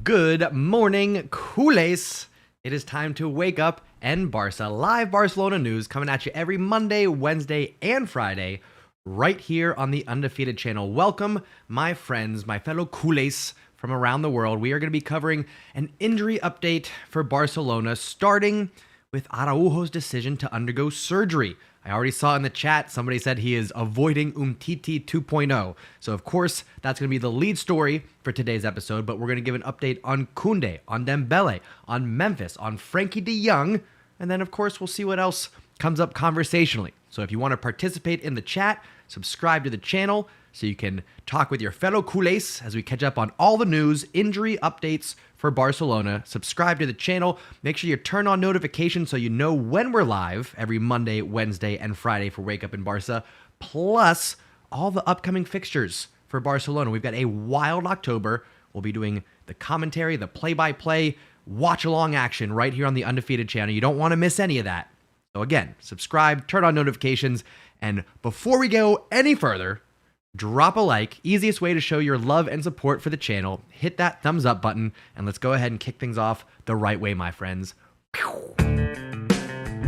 Good morning, Culés. It is time to wake up and Barça. Live Barcelona news coming at you every Monday, Wednesday, and Friday right here on the Undefeated channel. Welcome, my friends, my fellow Culés from around the world. We are going to be covering an injury update for Barcelona, starting with Araujo's decision to undergo surgery. I already saw in the chat, somebody said he is avoiding Umtiti 2.0. So, of course, that's going to be the lead story for today's episode, but we're going to give an update on Koundé, on Dembele, on Memphis, on Frankie de Jong, and then, of course, we'll see what else comes up conversationally. So if you want to participate in the chat, subscribe to the channel so you can talk with your fellow culés as we catch up on all the news, injury updates for Barcelona. Subscribe to the channel. Make sure you turn on notifications so you know when we're live every Monday, Wednesday, and Friday for Wake Up in Barca, plus all the upcoming fixtures for Barcelona. We've got a wild October. We'll be doing the commentary, the play-by-play, watch-along action right here on the Undefeated channel. You don't want to miss any of that. So again, subscribe, turn on notifications, and before we go any further, drop a like. Easiest way to show your love and support for the channel. Hit that thumbs up button, and let's go ahead and kick things off the right way, my friends.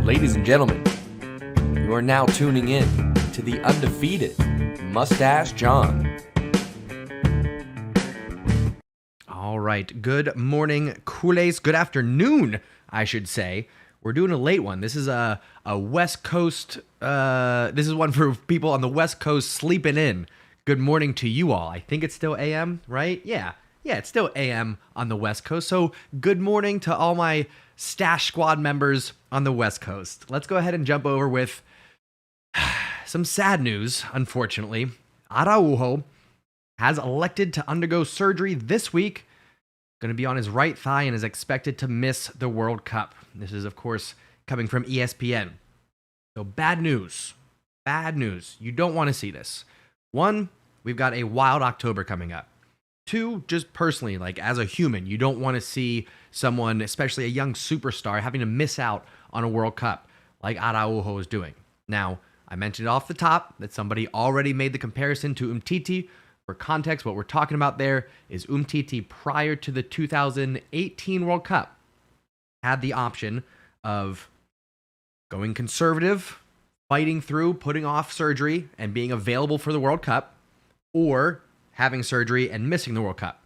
Ladies and gentlemen, you are now tuning in to the Undefeated Mustache John. All right, good morning, culés. Good afternoon, I should say. We're doing a late one. This is a West Coast, this is one for people on the West Coast sleeping in. Good morning to you all. I think it's still AM, right? Yeah, it's still AM on the West Coast. So good morning to all my Stash Squad members on the West Coast. Let's go ahead and jump over with some sad news, unfortunately. Araujo has elected to undergo surgery this week. Going to be on his right thigh and is expected to miss the World Cup. This is, of course, coming from ESPN. So bad news. Bad news. You don't want to see this. One, we've got a wild October coming up. Two, just personally, like as a human, you don't want to see someone, especially a young superstar, having to miss out on a World Cup like Araujo is doing. Now, I mentioned off the top that somebody already made the comparison to Umtiti. For context, what we're talking about there is Umtiti prior to the 2018 World Cup had the option of going conservative, fighting through, putting off surgery, and being available for the World Cup, or having surgery and missing the World Cup.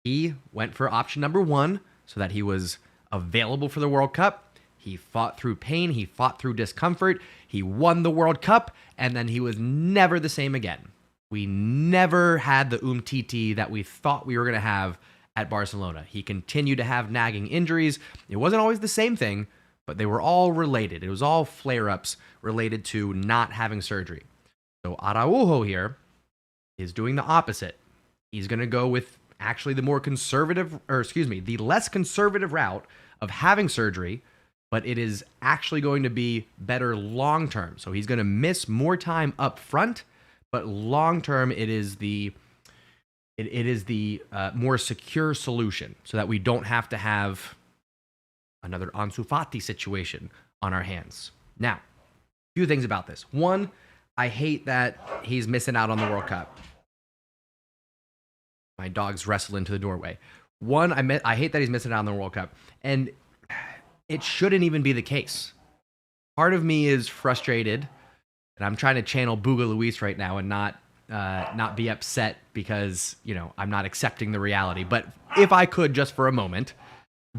He went for option number one so that he was available for the World Cup. He fought through pain, he fought through discomfort, he won the World Cup, and then he was never the same again. We never had the Umtiti that we thought we were going to have at Barcelona. He continued to have nagging injuries. It wasn't always the same thing, but they were all related. It was all flare-ups related to not having surgery. So Araujo here is doing the opposite. He's going to go with actually the the less conservative route of having surgery, but it is actually going to be better long-term. So he's going to miss more time up front, but long-term, it is the more secure solution so that we don't have to have another Ansu Fati situation on our hands. Now, a few things about this. One, I hate that he's missing out on the World Cup. My dog's wrestle into the doorway. One, I hate that he's missing out on the World Cup. And it shouldn't even be the case. Part of me is frustrated, and I'm trying to channel Booga Luis right now and not be upset because, I'm not accepting the reality. But if I could just for a moment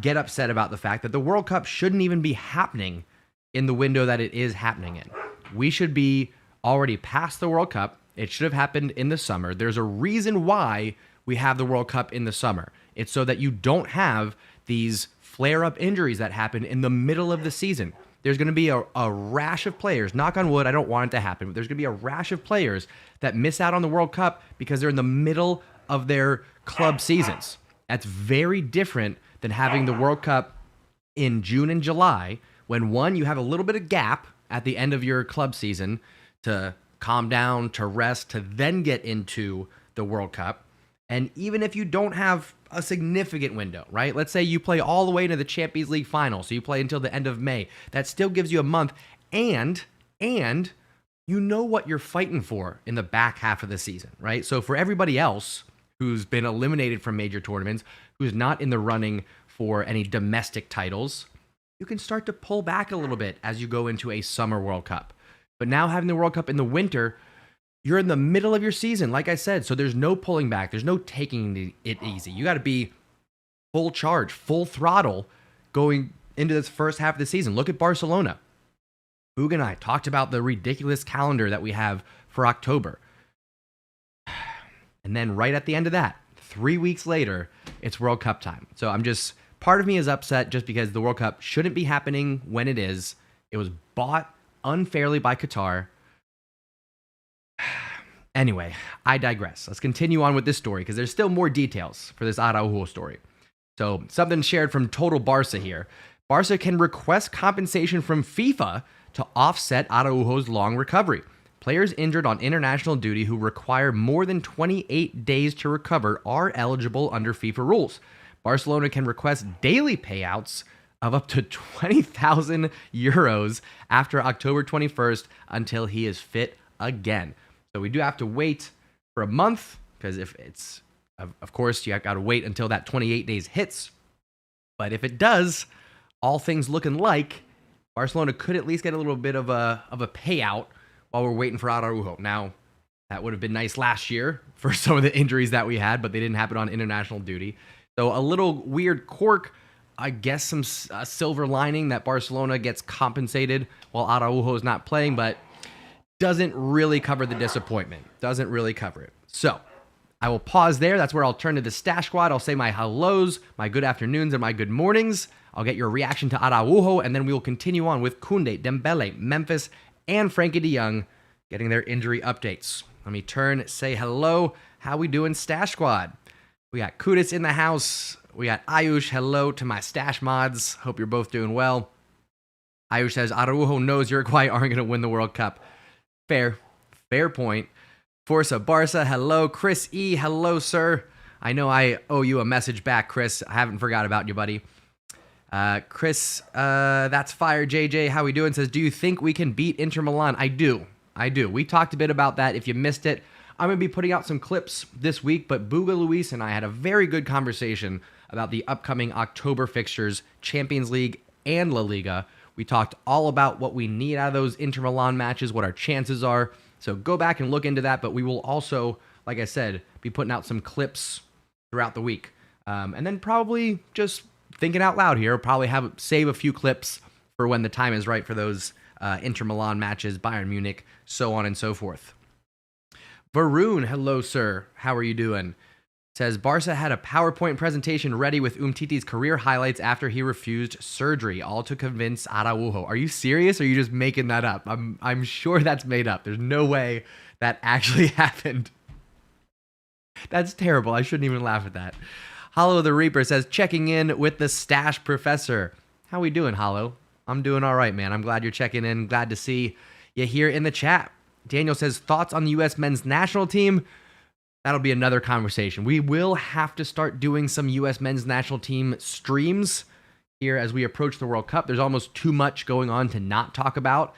get upset about the fact that the World Cup shouldn't even be happening in the window that it is happening in. We should be already past the World Cup. It should have happened in the summer. There's a reason why we have the World Cup in the summer. It's so that you don't have these flare-up injuries that happen in the middle of the season. There's going to be a rash of players, knock on wood, I don't want it to happen, but there's going to be a rash of players that miss out on the World Cup because they're in the middle of their club seasons. That's very different than having the World Cup in June and July when, one, you have a little bit of gap at the end of your club season to calm down, to rest, to then get into the World Cup. And even if you don't have a significant window, right? Let's say you play all the way into the Champions League final, so you play until the end of May. That still gives you a month, and you know what you're fighting for in the back half of the season, right? So for everybody else who's been eliminated from major tournaments, who's not in the running for any domestic titles, you can start to pull back a little bit as you go into a summer World Cup. But now having the World Cup in the winter, you're in the middle of your season, like I said, so there's no pulling back. There's no taking it easy. You got to be full charge, full throttle going into this first half of the season. Look at Barcelona. Boog and I talked about the ridiculous calendar that we have for October. And then right at the end of that, 3 weeks later, it's World Cup time. So part of me is upset just because the World Cup shouldn't be happening when it is. It was bought unfairly by Qatar. Anyway, I digress. Let's continue on with this story because there's still more details for this Araujo story. So something shared from Total Barça here. Barça can request compensation from FIFA to offset Araujo's long recovery. Players injured on international duty who require more than 28 days to recover are eligible under FIFA rules. Barcelona can request daily payouts of up to 20,000 euros after October 21st until he is fit again. So we do have to wait for a month because if it's, of course, you got to wait until that 28 days hits. But if it does, all things looking like, Barcelona could at least get a little bit of a payout while we're waiting for Araujo. Now, that would have been nice last year for some of the injuries that we had, but they didn't happen on international duty. So a little weird quirk, I guess some silver lining that Barcelona gets compensated while Araujo is not playing, but doesn't really cover the disappointment. Doesn't really cover it. So I will pause there. That's where I'll turn to the Stash Squad. I'll say my hellos, my good afternoons, and my good mornings. I'll get your reaction to Araujo, and then we will continue on with Koundé, Dembele, Memphis, and Frankie de Jong getting their injury updates. Let me say hello. How we doing, Stash Squad? We got Kudis in the house. We got Ayush. Hello to my Stash mods. Hope you're both doing well. Ayush says, Araujo knows Uruguay aren't going to win the World Cup. Fair point. Forza Barça, hello. Chris E, hello, sir. I know I owe you a message back, Chris. I haven't forgot about you, buddy. Chris, that's fire. JJ, how we doing? Says, do you think we can beat Inter Milan? I do. We talked a bit about that. If you missed it, I'm going to be putting out some clips this week, but Buga Luis and I had a very good conversation about the upcoming October fixtures, Champions League and La Liga. We talked all about what we need out of those Inter Milan matches, what our chances are. So go back and look into that, but we will also, like I said, be putting out some clips throughout the week. And then probably just thinking out loud here, probably save a few clips for when the time is right for those Inter Milan matches, Bayern Munich, so on and so forth. Varun, hello, sir. How are you doing? Says, Barca had a PowerPoint presentation ready with Umtiti's career highlights after he refused surgery, all to convince Araujo. Are you serious, or are you just making that up? I'm sure that's made up. There's no way that actually happened. That's terrible. I shouldn't even laugh at that. Hollow the Reaper says, checking in with the Stash Professor. How we doing, Hollow? I'm doing all right, man. I'm glad you're checking in. Glad to see you here in the chat. Daniel says, thoughts on the U.S. men's national team? That'll be another conversation. We will have to start doing some U.S. men's national team streams here as we approach the World Cup. There's almost too much going on to not talk about.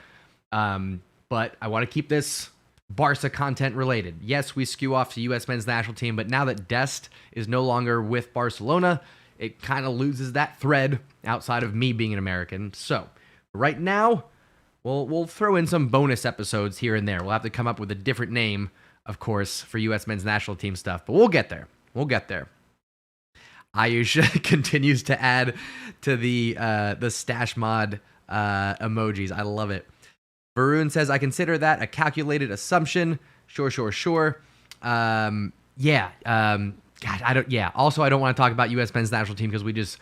But I want to keep this Barca content related. Yes, we skew off to U.S. men's national team, but now that Dest is no longer with Barcelona, it kind of loses that thread outside of me being an American. So right now, we'll throw in some bonus episodes here and there. We'll have to come up with a different name, of course, for U.S. men's national team stuff, but we'll get there. Ayush continues to add to the stash mod emojis. I love it. Varun says, I consider that a calculated assumption. Sure. God, Also, I don't want to talk about U.S. men's national team because we just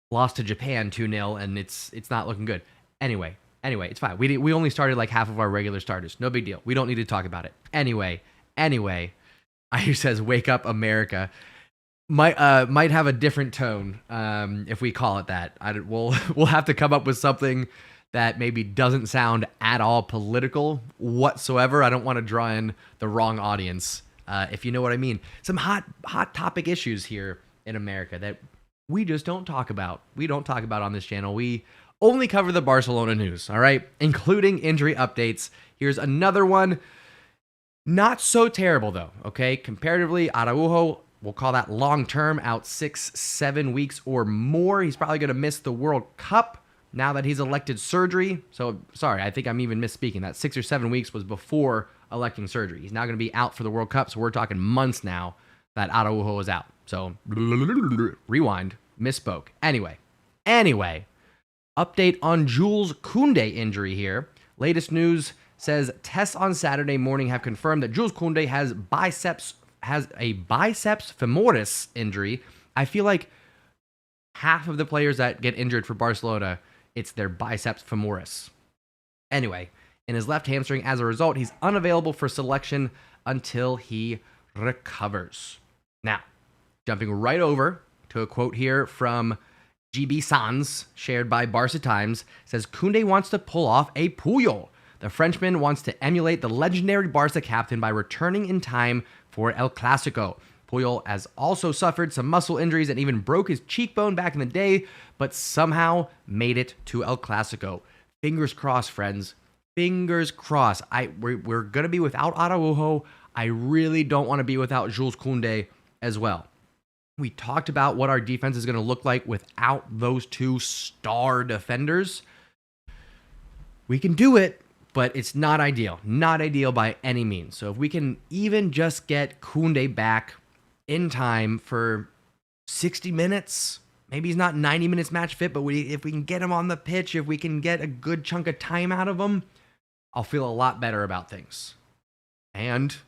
lost to Japan 2-0, and it's not looking good. Anyway, it's fine. We only started like half of our regular starters. No big deal. We don't need to talk about it. Anyway, Ayush says, wake up, America. Might have a different tone if we call it that. We'll have to come up with something that maybe doesn't sound at all political whatsoever. I don't want to draw in the wrong audience, if you know what I mean. Some hot topic issues here in America that we just don't talk about. We don't talk about on this channel. We only cover the Barcelona news, all right? Including injury updates. Here's another one. Not so terrible, though, okay? Comparatively, Araujo we'll call that long-term, out 6-7 weeks or more. He's probably going to miss the World Cup now that he's elected surgery. So, sorry, I think I'm even misspeaking. That 6 or 7 weeks was before electing surgery. He's now going to be out for the World Cup, so we're talking months now that Araujo is out. So, rewind, misspoke. Anyway, update on Jules Koundé injury here. Latest news says tests on Saturday morning have confirmed that Jules Koundé has a biceps femoris injury. I feel like half of the players that get injured for Barcelona, it's their biceps femoris. Anyway, in his left hamstring, as a result, he's unavailable for selection until he recovers. Now, jumping right over to a quote here from GB Sans, shared by Barça Times, says Koundé wants to pull off a Puyol. The Frenchman wants to emulate the legendary Barça captain by returning in time for El Clasico. Puyol has also suffered some muscle injuries and even broke his cheekbone back in the day, but somehow made it to El Clasico. Fingers crossed, friends. Fingers crossed. We're going to be without Araujo. I really don't want to be without Jules Koundé as well. We talked about what our defense is going to look like without those two star defenders. We can do it, but it's not ideal. Not ideal by any means. So if we can even just get Koundé back in time for 60 minutes, maybe he's not 90 minutes match fit, but if we can get him on the pitch, if we can get a good chunk of time out of him, I'll feel a lot better about things. And if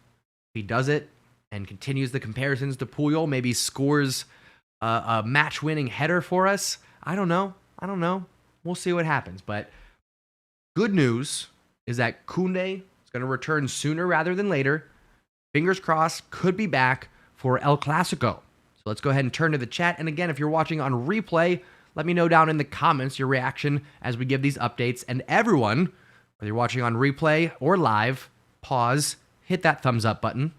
he does it and continues the comparisons to Puyol, maybe scores a match-winning header for us, I don't know. We'll see what happens. But good news is that Koundé is going to return sooner rather than later. Fingers crossed, could be back for El Clasico. So let's go ahead and turn to the chat. And again, if you're watching on replay, let me know down in the comments your reaction as we give these updates. And everyone, whether you're watching on replay or live, pause, hit that thumbs up button.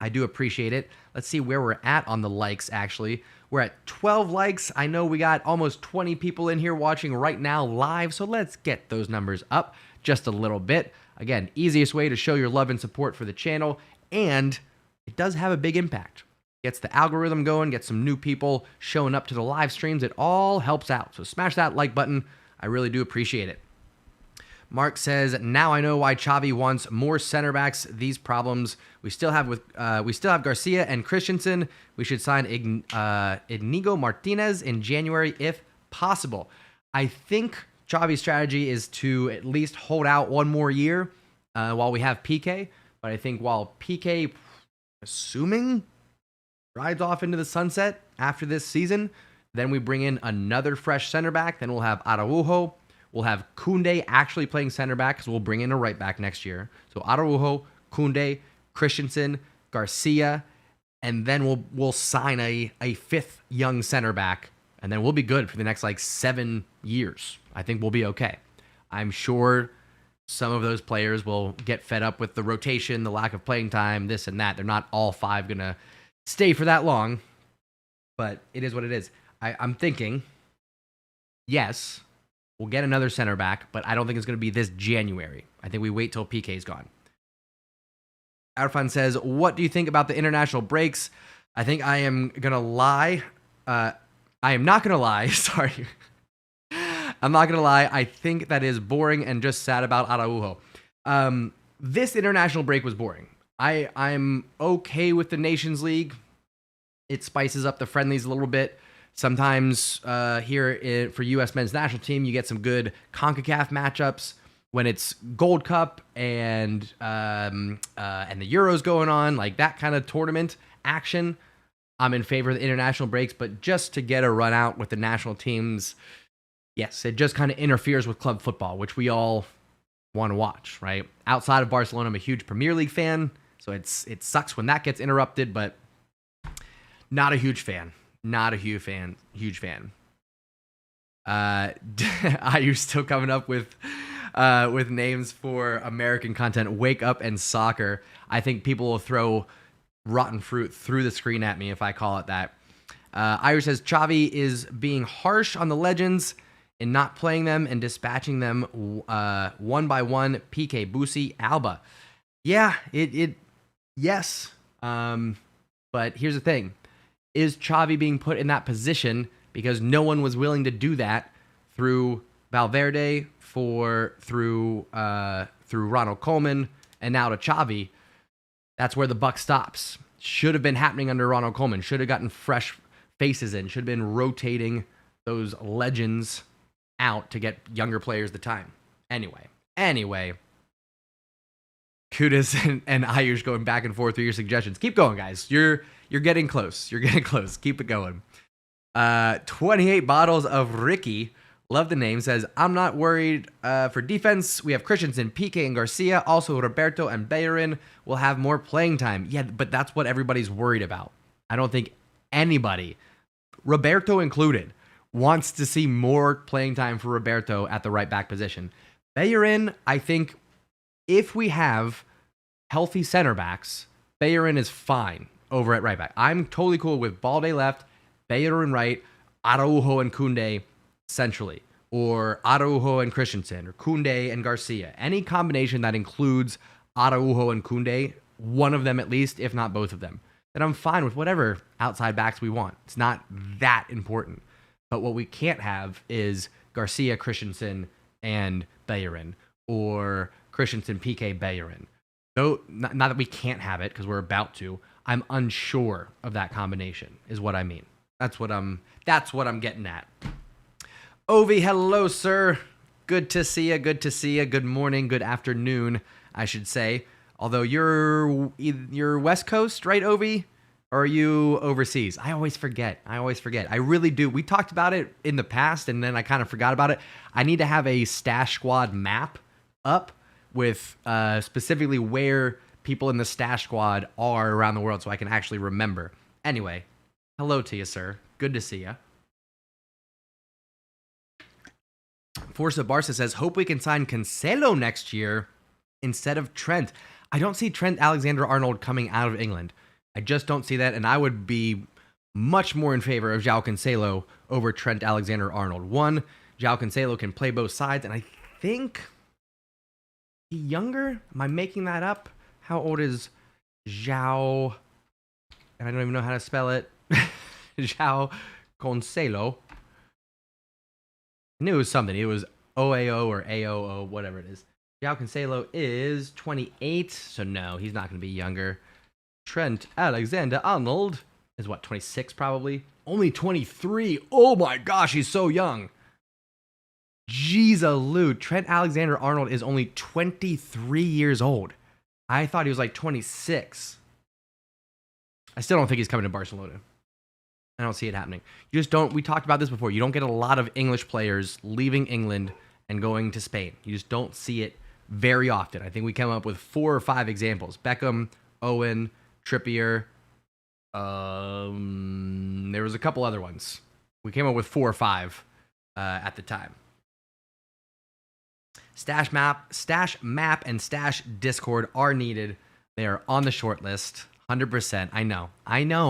I do appreciate it. Let's see where we're at on the likes, actually. We're at 12 likes. I know we got almost 20 people in here watching right now live, so let's get those numbers up just a little bit. Again, easiest way to show your love and support for the channel, and it does have a big impact. Gets the algorithm going, gets some new people showing up to the live streams. It all helps out. So smash that like button. I really do appreciate it. Mark says, now I know why Xavi wants more center backs. These problems we still have Garcia and Christensen. We should sign Inigo Martinez in January if possible. I think Xavi's strategy is to at least hold out one more year while we have PK. But I think while PK, assuming, rides off into the sunset after this season, then we bring in another fresh center back. Then we'll have Araujo. We'll have Koundé actually playing center back because we'll bring in a right back next year. So Araujo, Koundé, Christensen, Garcia, and then we'll sign a fifth young center back, and then we'll be good for the next 7 years. I think we'll be okay. I'm sure some of those players will get fed up with the rotation, the lack of playing time, this and that. They're not all five going to stay for that long, but it is what it is. I'm thinking, yes, we'll get another center back, but I don't think it's going to be this January. I think we wait till PK's gone. Arfan says, what do you think about the international breaks? I think I am going to lie. I am not going to lie. Sorry. I'm not going to lie. I think that is boring and just sad about Araujo. This international break was boring. I'm okay with the Nations League. It spices up the friendlies a little bit. Sometimes for U.S. men's national team, you get some good CONCACAF matchups when it's Gold Cup and the Euros going on, like that kind of tournament action. I'm in favor of the international breaks, but just to get a run out with the national teams, yes, it just kind of interferes with club football, which we all want to watch, right? Outside of Barcelona, I'm a huge Premier League fan, so it sucks when that gets interrupted, but not a huge fan. Not a huge fan. Are you still coming up with names for American content? Wake Up and Soccer. I think people will throw rotten fruit through the screen at me if I call it that. Irish says Xavi is being harsh on the legends in not playing them and dispatching them one by one. PK, Busi, Alba. Yeah, yes. But here's the thing. Is Xavi being put in that position because no one was willing to do that through Valverde, through Ronald Koeman, and now to Xavi? That's where the buck stops. Should have been happening under Ronald Koeman. Should have gotten fresh faces in. Should have been rotating those legends out to get younger players the time. Anyway. Kudus and Ayush going back and forth through your suggestions. Keep going, guys. You're getting close. You're getting close. Keep it going. 28 bottles of Ricky. Love the name. Says, I'm not worried for defense. We have Christensen, Piqué, and Garcia. Also, Roberto and Bellerin will have more playing time. Yeah, but that's what everybody's worried about. I don't think anybody, Roberto included, wants to see more playing time for Roberto at the right back position. Bellerin, I think, if we have healthy center backs, Bellerin is fine over at right back. I'm totally cool with Balde left, Bellerin right, Araujo and Koundé centrally, or Araujo and Christensen, or Koundé and Garcia. Any combination that includes Araujo and Koundé, one of them at least, if not both of them, then I'm fine with whatever outside backs we want. It's not that important. But what we can't have is Garcia, Christensen, and Bellerin, or Christensen, Piqué, Bellerin. Though, not that we can't have it, because we're about to. I'm unsure of that combination, is what I mean. That's what I'm getting at. Ovi, hello, sir. Good to see you. Good to see you. Good morning. Good afternoon, I should say. Although you're West Coast, right, Ovi? Or are you overseas? I always forget. I really do. We talked about it in the past, and then I kind of forgot about it. I need to have a Stash Squad map up with specifically where people in the Stash Squad are around the world so I can actually remember. Anyway, hello to you, sir. Good to see you. Forza Barça says, hope we can sign Cancelo next year instead of Trent. I don't see Trent Alexander-Arnold coming out of England. I just don't see that, and I would be much more in favor of João Cancelo over Trent Alexander-Arnold. One, João Cancelo can play both sides, and I think he's younger. Am I making that up? How old is João? And I don't even know how to spell it. João Cancelo. I knew it was something. It was OAO or AOO, whatever it is. João Cancelo is 28, so no, he's not going to be younger. Trent Alexander-Arnold is what, 26 probably? Only 23. Oh my gosh, he's so young. Jeez-a-loo. Trent Alexander-Arnold is only 23 years old. I thought he was like 26. I still don't think he's coming to Barcelona. I don't see it happening. You just don't, we talked about this before, you don't get a lot of English players leaving England and going to Spain. You just don't see it very often. I think we came up with 4 or 5 examples. Beckham, Owen, Trippier. There was a couple other ones. We came up with 4 or 5 at the time. Stash map, and Stash Discord are needed. They are on the short list. 100%. I know.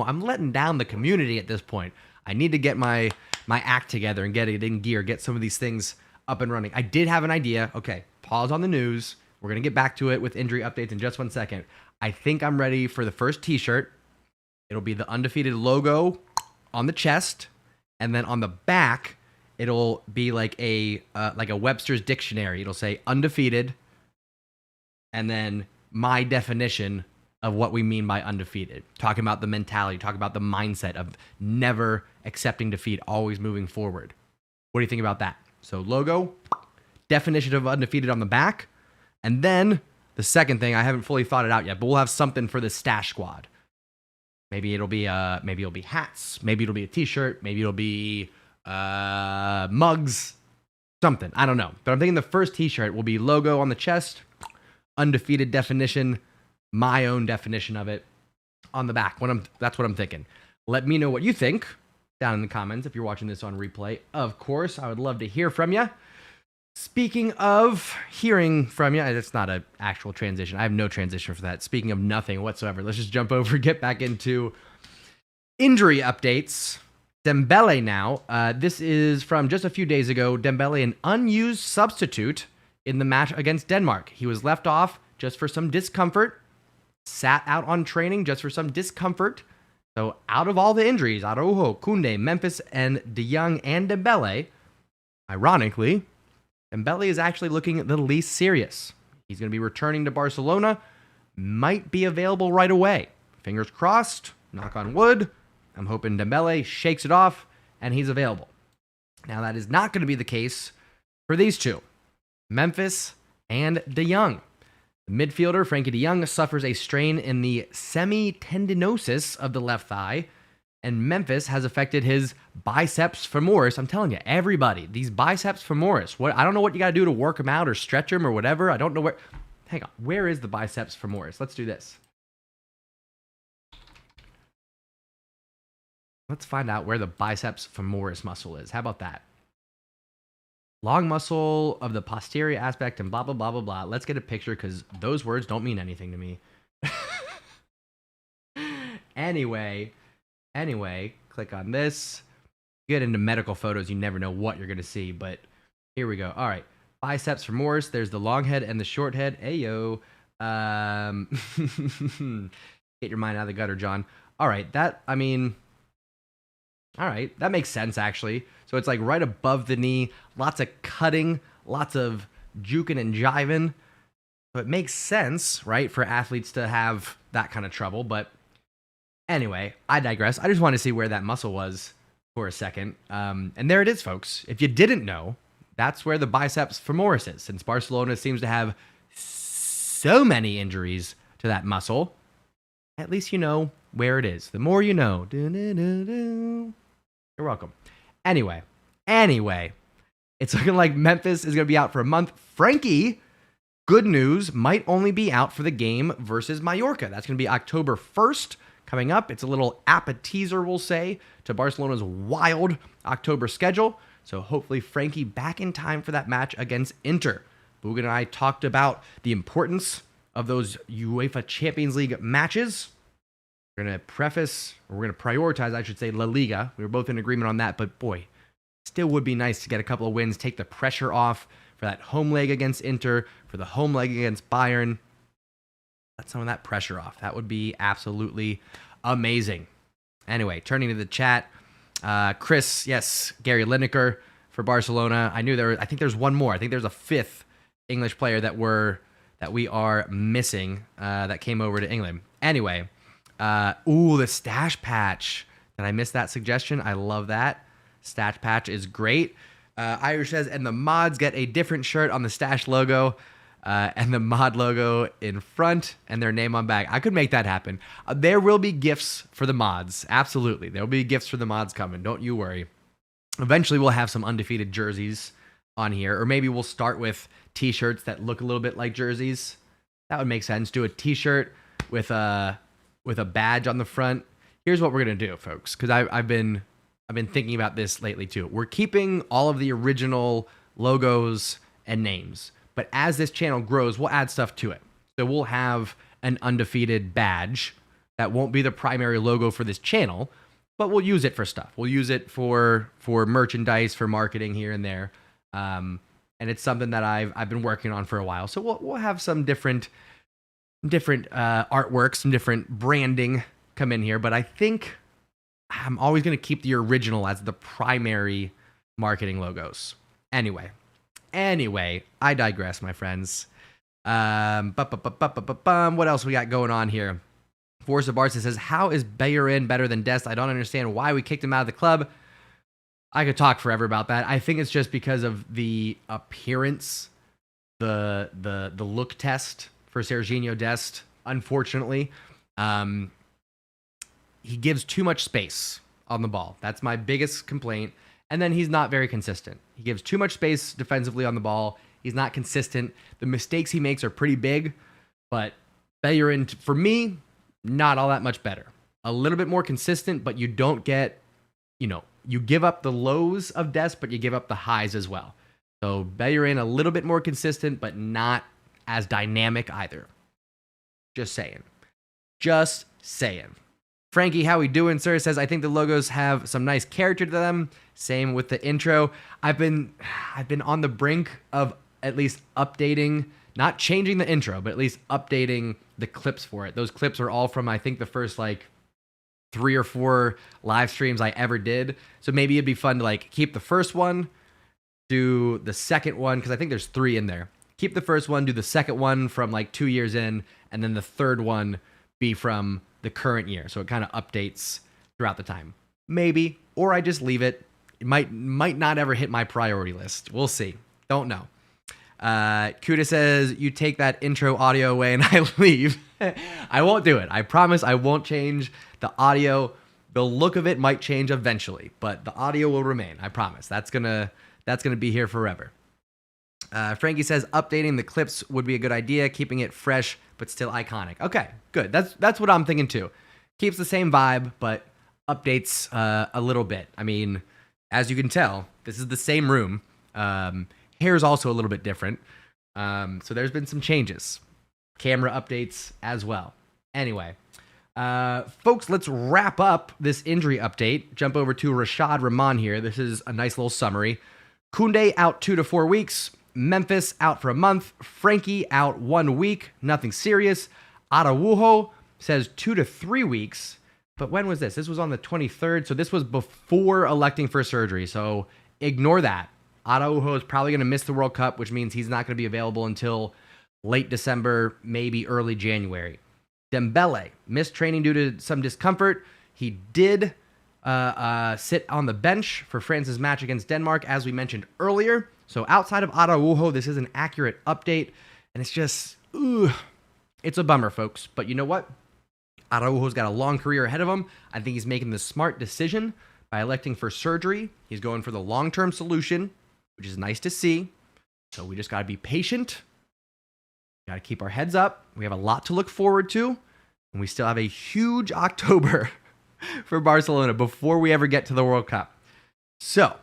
I'm letting down the community at this point. I need to get my act together and get it in gear. Get some of these things up and running. I did have an idea. Okay, pause on the news. We're going to get back to it with injury updates in just 1 second. I think I'm ready for the first t-shirt. It'll be the Undefeated logo on the chest, and then on the back, it'll be like a Webster's dictionary. It'll say Undefeated, and then my definition of what we mean by undefeated. Talking about the mentality, talking about the mindset of never accepting defeat, always moving forward. What do you think about that? So logo, definition of undefeated on the back, and then the second thing, I haven't fully thought it out yet, but we'll have something for the Stash Squad. Maybe it'll be hats, maybe it'll be a t-shirt, maybe it'll be mugs, something. I don't know. But I'm thinking the first t-shirt will be logo on the chest, undefeated definition, my own definition of it on the back. That's what I'm thinking. Let me know what you think down in the comments if you're watching this on replay. Of course, I would love to hear from you. Speaking of hearing from you, it's not an actual transition. I have no transition for that. Speaking of nothing whatsoever, let's just jump over, get back into injury updates. Dembele now. This is from just a few days ago. Dembele, an unused substitute in the match against Denmark. He was left off just for some discomfort. Sat out on training just for some discomfort. So out of all the injuries, Araujo, Koundé, Memphis, and De Jong and Dembele, ironically, Dembele is actually looking the least serious. He's going to be returning to Barcelona, might be available right away. Fingers crossed, knock on wood. I'm hoping Dembele shakes it off and he's available. Now that is not going to be the case for these two, Memphis and De Jong. The midfielder, Frankie de Jong, suffers a strain in the semitendinosus of the left thigh, and Memphis has affected his biceps femoris. I'm telling you, everybody, these biceps femoris. I don't know what you got to do to work them out or stretch them or whatever. I don't know where. Hang on. Where is the biceps femoris? Let's do this. Let's find out where the biceps femoris muscle is. How about that? Long muscle of the posterior aspect and blah, blah, blah, blah, blah. Let's get a picture because those words don't mean anything to me. Anyway, click on this. Get into medical photos. You never know what you're going to see, but here we go. All right. Biceps femoris. There's the long head and the short head. Ayo. Get your mind out of the gutter, John. All right. All right. That makes sense, actually. So it's like right above the knee. Lots of cutting. Lots of juking and jiving. So it makes sense, right, for athletes to have that kind of trouble. But anyway, I digress. I just want to see where that muscle was for a second. And there it is, folks. If you didn't know, that's where the biceps femoris is. Since Barcelona seems to have so many injuries to that muscle, at least you know where it is. The more you know. You're welcome. Anyway, it's looking like Memphis is going to be out for a month. Frankie, good news, might only be out for the game versus Mallorca. That's going to be October 1st coming up. It's a little appetizer, we'll say, to Barcelona's wild October schedule. So hopefully Frankie back in time for that match against Inter. Boog and I talked about the importance of those UEFA Champions League matches. We're going to prioritize, I should say, La Liga. We were both in agreement on that, but boy, still would be nice to get a couple of wins, take the pressure off for that home leg against Inter, for the home leg against Bayern. Let some of that pressure off. That would be absolutely amazing. Anyway, turning to the chat, Chris, yes, Gary Lineker for Barcelona. I think there's one more. I think there's a fifth English player that we are missing that came over to England. Anyway, the stash patch. Did I miss that suggestion? I love that. Stash patch is great. Irish says, and the mods get a different shirt on the stash logo and the mod logo in front and their name on back. I could make that happen. There will be gifts for the mods. Absolutely. There will be gifts for the mods coming. Don't you worry. Eventually, we'll have some undefeated jerseys on here, or maybe we'll start with t-shirts that look a little bit like jerseys. That would make sense. Do a t-shirt with a badge on the front. Here's what we're going to do, folks, because I've been thinking about this lately too. We're keeping all of the original logos and names, but as this channel grows, we'll add stuff to it. So we'll have an undefeated badge that won't be the primary logo for this channel, but we'll use it for stuff. We'll use it for merchandise, for marketing here and there. And it's something that I've been working on for a while. So we'll have some different artwork, some different branding come in here, but I think I'm always going to keep the original as the primary marketing logos. Anyway, I digress, my friends. What else we got going on here? Forza Barça says, how is Bellerin better than Dest? I don't understand why we kicked him out of the club. I could talk forever about that. I think it's just because of the appearance, the look test for Serginho Dest, unfortunately. He gives too much space on the ball. That's my biggest complaint. And then he's not very consistent. He gives too much space defensively on the ball. He's not consistent. The mistakes he makes are pretty big, but Bellerin, for me, not all that much better. A little bit more consistent, but you don't get, you give up the lows of Dest, but you give up the highs as well. So Bellerin, a little bit more consistent, but not as dynamic either. Just saying. Frankie, how we doing, sir? Says, I think the logos have some nice character to them. Same with the intro. I've been on the brink of at least updating, not changing the intro, but at least updating the clips for it. Those clips are all from, I think, the first 3 or 4 live streams I ever did. So maybe it'd be fun to like keep the first one, do the second one, because I think there's 3 in there. Keep the first one, do the second one from like 2 years in, and then the third one be from the current year. So it kind of updates throughout the time. Maybe, or I just leave it. It might not ever hit my priority list. We'll see. Don't know. Kuda says, you take that intro audio away and I leave. I won't do it. I promise I won't change the audio. The look of it might change eventually, but the audio will remain. I promise. That's gonna be here forever. Frankie says, updating the clips would be a good idea, keeping it fresh but still iconic. Okay, good. That's what I'm thinking too. Keeps the same vibe, but updates a little bit. I mean, as you can tell, this is the same room. Hair is also a little bit different. So there's been some changes. Camera updates as well. Anyway, folks, let's wrap up this injury update. Jump over to Rashad Rahman here. This is a nice little summary. Koundé out 2 to 4 weeks. Memphis out for a month. Frankie out 1 week. Nothing serious. Araujo says 2 to 3 weeks. But when was this? This was on the 23rd. So this was before electing for surgery. So ignore that. Araujo is probably going to miss the World Cup, which means he's not going to be available until late December, maybe early January. Dembele missed training due to some discomfort. He did sit on the bench for France's match against Denmark, as we mentioned earlier. So outside of Araujo, this is an accurate update, and it's just, it's a bummer, folks. But you know what? Araujo's got a long career ahead of him. I think he's making the smart decision by electing for surgery. He's going for the long-term solution, which is nice to see. So we just got to be patient. Got to keep our heads up. We have a lot to look forward to, and we still have a huge October for Barcelona before we ever get to the World Cup. So,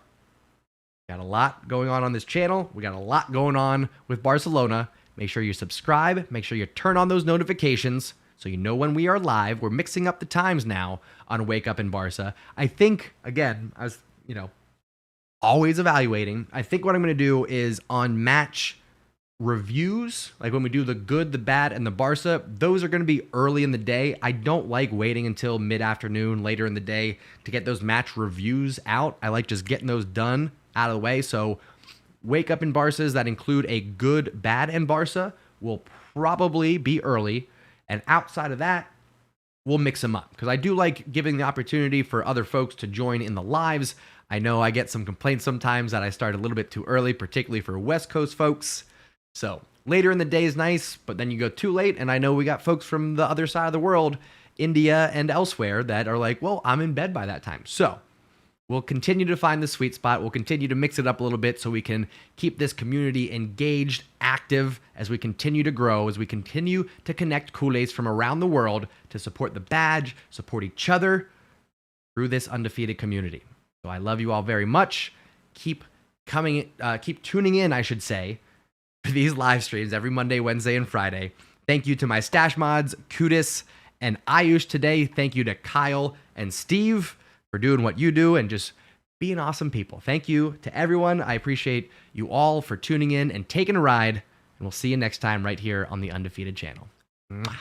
got a lot going on this channel. We got a lot going on with Barcelona. Make sure you subscribe. Make sure you turn on those notifications so you know when we are live. We're mixing up the times now on Wake Up in Barca. I think, again, I was, always evaluating. I think what I'm going to do is on match reviews, like when we do the good, the bad, and the Barca, those are going to be early in the day. I don't like waiting until mid-afternoon, later in the day to get those match reviews out. I like just getting those done out of the way. So Wake Up in Barcas that include a good, bad, and Barca will probably be early. And outside of that, we'll mix them up because I do like giving the opportunity for other folks to join in the lives. I know I get some complaints sometimes that I start a little bit too early, particularly for West Coast folks. So later in the day is nice, but then you go too late. And I know we got folks from the other side of the world, India and elsewhere, that are like, well, I'm in bed by that time. So we'll continue to find the sweet spot. We'll continue to mix it up a little bit so we can keep this community engaged, active, as we continue to grow, as we continue to connect Kool-Aids from around the world to support the badge, support each other through this undefeated community. So I love you all very much. Keep tuning in, I should say, for these live streams every Monday, Wednesday, and Friday. Thank you to my stash mods, Kudis and Ayush today. Thank you to Kyle and Steve for doing what you do and just being awesome people. Thank you to everyone. I appreciate you all for tuning in and taking a ride. And we'll see you next time right here on the Undefeated channel. Mwah.